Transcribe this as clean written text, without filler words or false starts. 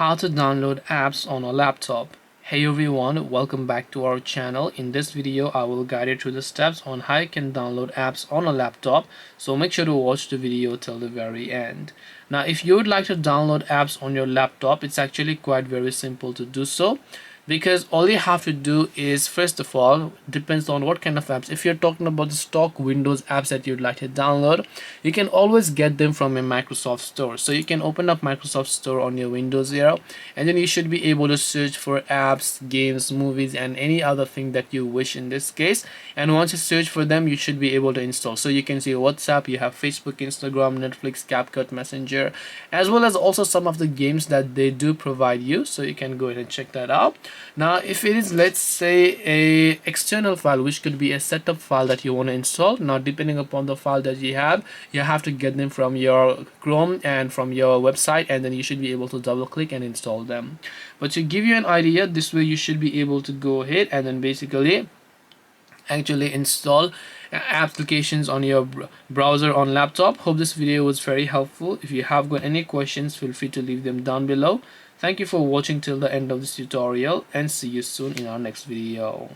How to download apps on a laptop. Hey everyone, welcome back to our channel. In this video I will guide you through the steps on how you can download apps on a laptop, so make sure to watch the video till the very end. Now if you would like to download apps on your laptop, it's actually quite very simple to do so, because all you have to do is, first of all, depends on what kind of apps. If you're talking about the stock Windows apps that you'd like to download, you can always get them from a Microsoft Store. So you can open up Microsoft Store on your Windows here, and then you should be able to search for apps, games, movies, and any other thing that you wish in this case. And once you search for them, you should be able to install. So you can see WhatsApp, you have Facebook, Instagram, Netflix, CapCut, Messenger, as well as also some of the games that they do provide you. So you can go ahead and check that out. Now if it is, let's say, a external file, which could be a setup file that you want to install, now depending upon the file that you have to get them from your Chrome and from your website, and then you should be able to double click and install them. But to give you an idea, this way you should be able to go ahead and then basically actually install applications on your browser on laptop. Hope this video was very helpful. If you have got any questions, feel free to leave them down below. Thank you for watching till the end of this tutorial, and see you soon in our next video.